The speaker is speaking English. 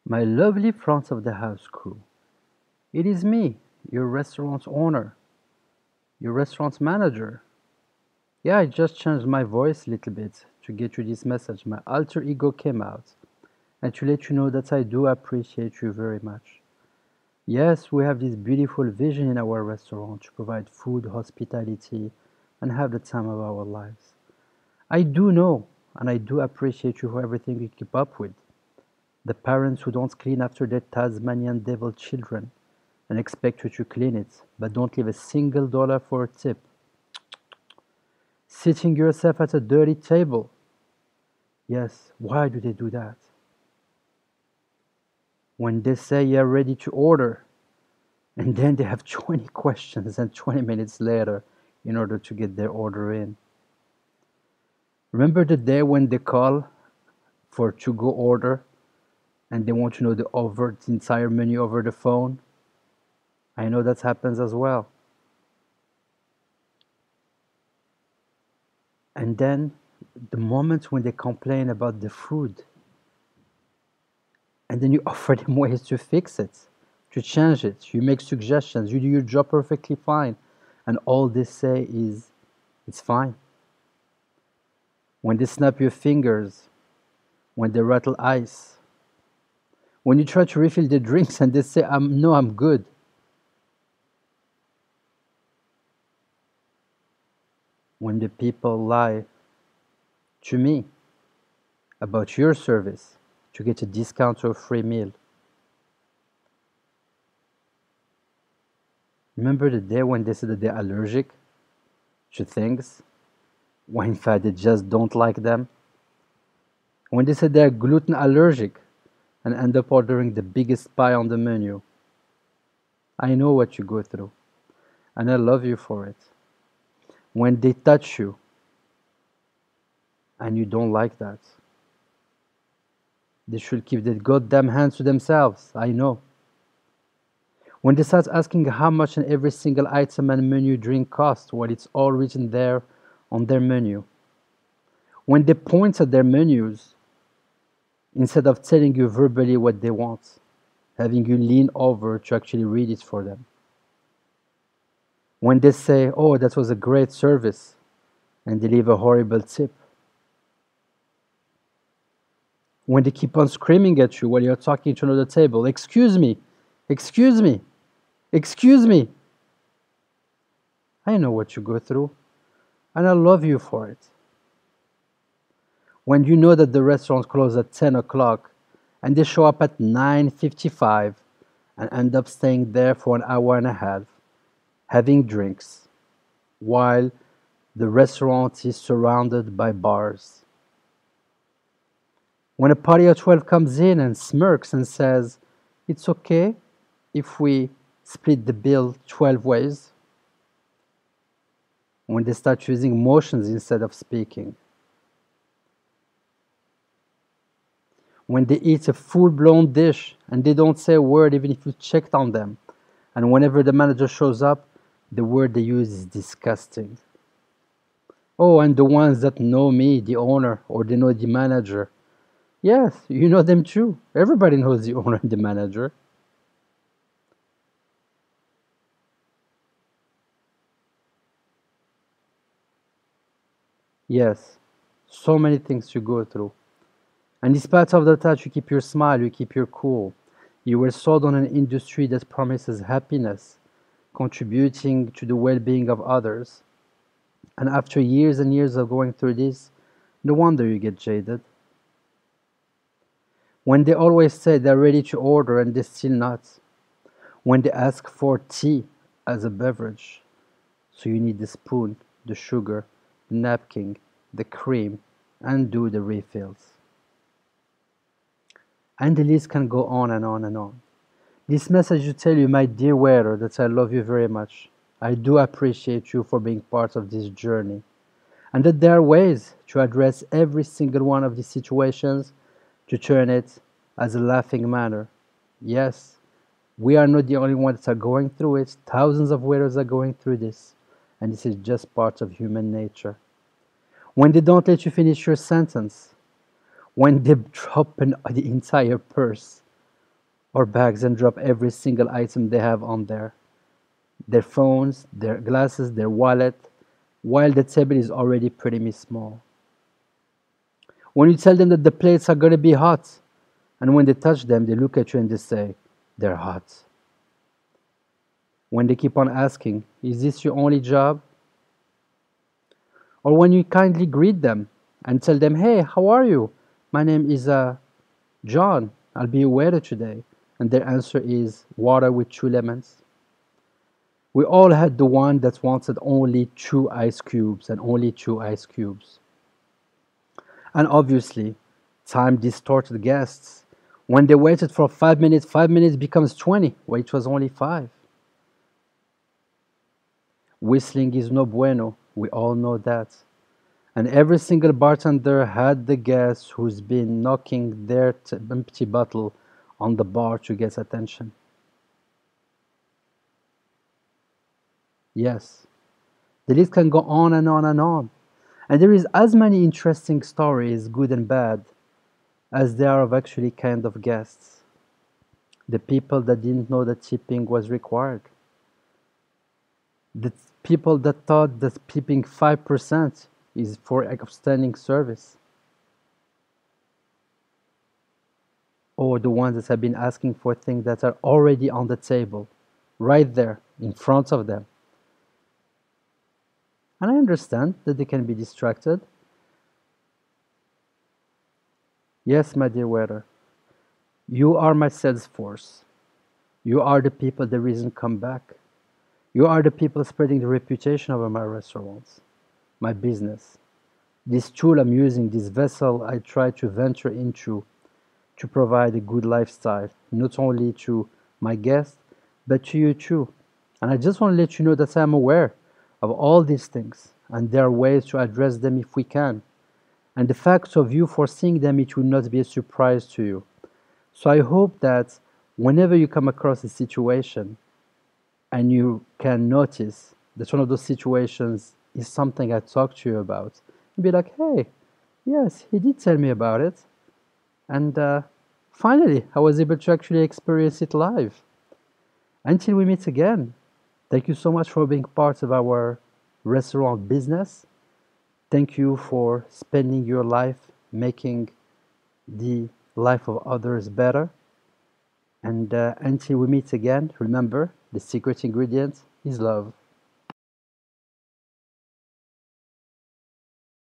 My lovely front of the house crew, it is me, your restaurant's owner, your restaurant's manager. Yeah, I just changed my voice a little bit to get you this message. My alter ego came out, and to let you know that I do appreciate you very much. Yes, we have this beautiful vision in our restaurant to provide food, hospitality, and have the time of our lives. I do know, and I do appreciate you for everything you keep up with. The parents who don't clean after their Tasmanian devil children and expect you to clean it, but don't leave a single dollar for a tip. Sitting yourself at a dirty table. Yes, why do they do that? When they say you're ready to order, and then they have 20 questions and 20 minutes later in order to get their order in. Remember the day when they call for to go order and they want to know the entire menu over the phone? I know that happens as well. And then the moment when they complain about the food, and then you offer them ways to fix it, to change it, you make suggestions, you do your job perfectly fine, and all they say is, it's fine. When they snap your fingers, when they rattle ice, when you try to refill the drinks and they say, no, I'm good. When the people lie to me about your service to get a discount or a free meal. Remember the day when they said that they're allergic to things, when in fact they just don't like them? When they said they're gluten allergic and end up ordering the biggest pie on the menu. I know what you go through, and I love you for it. When they touch you, and you don't like that, they should keep their goddamn hands to themselves, I know. When they start asking how much and every single item and menu drink costs, while it's all written there on their menu. When they point at their menus, instead of telling you verbally what they want, having you lean over to actually read it for them. When they say, oh, that was a great service, and they leave a horrible tip. When they keep on screaming at you while you're talking to another table, excuse me, excuse me, excuse me. I know what you go through, and I love you for it. When you know that the restaurant closes at 10 o'clock, and they show up at 9:55 and end up staying there for an hour and a half, having drinks, while the restaurant is surrounded by bars. When a party of 12 comes in and smirks and says, it's okay if we split the bill 12 ways. When they start using motions instead of speaking. When they eat a full-blown dish and they don't say a word even if you checked on them. And whenever the manager shows up, the word they use is disgusting. Oh, and the ones that know me, the owner, or they know the manager. Yes, you know them too. Everybody knows the owner and the manager. Yes, so many things you go through. And despite of the that, you keep your smile, you keep your cool. You were sold on an industry that promises happiness, contributing to the well-being of others. And after years and years of going through this, no wonder you get jaded. When they always say they're ready to order and they're still not. When they ask for tea as a beverage, so you need the spoon, the sugar, the napkin, the cream, and do the refills. And the list can go on and on and on. This message to tell you, my dear waiter, that I love you very much. I do appreciate you for being part of this journey. And that there are ways to address every single one of these situations to turn it as a laughing manner. Yes, we are not the only ones that are going through it. Thousands of waiters are going through this. And this is just part of human nature. When they don't let you finish your sentence, when they drop the entire purse, or bags and drop every single item they have on there, their phones, their glasses, their wallet, while the table is already pretty small. When you tell them that the plates are going to be hot, and when they touch them, they look at you and they say, they're hot. When they keep on asking, is this your only job? Or when you kindly greet them and tell them, hey, how are you? My name is John. I'll be your waiter today. And their answer is water with 2 lemons. We all had the one that wanted only 2 ice cubes and only 2 ice cubes. And obviously, time distorted guests. When they waited for 5 minutes, 5 minutes becomes 20, where it was only five. Whistling is no bueno, we all know that. And every single bartender had the guest who's been knocking their empty bottle on the bar to get attention. Yes, the list can go on and on and on. And there is as many interesting stories, good and bad, as there are of actually kind of guests. The people that didn't know that tipping was required. The people that thought that tipping 5% is for outstanding service. Or the ones that have been asking for things that are already on the table, right there, in front of them. And I understand that they can be distracted. Yes, my dear waiter, you are my sales force. You are the people the reason come back. You are the people spreading the reputation of my restaurants, my business. This tool I'm using, this vessel I try to venture into to provide a good lifestyle, not only to my guests, but to you too. And I just want to let you know that I'm aware of all these things, and there are ways to address them if we can. And the fact of you foreseeing them, it will not be a surprise to you. So I hope that whenever you come across a situation and you can notice that one of those situations is something I talked to you about, you'll be like, hey, yes, he did tell me about it. And finally, I was able to actually experience it live. Until we meet again, thank you so much for being part of our restaurant business. Thank you for spending your life making the life of others better. And until we meet again, remember the secret ingredient is love.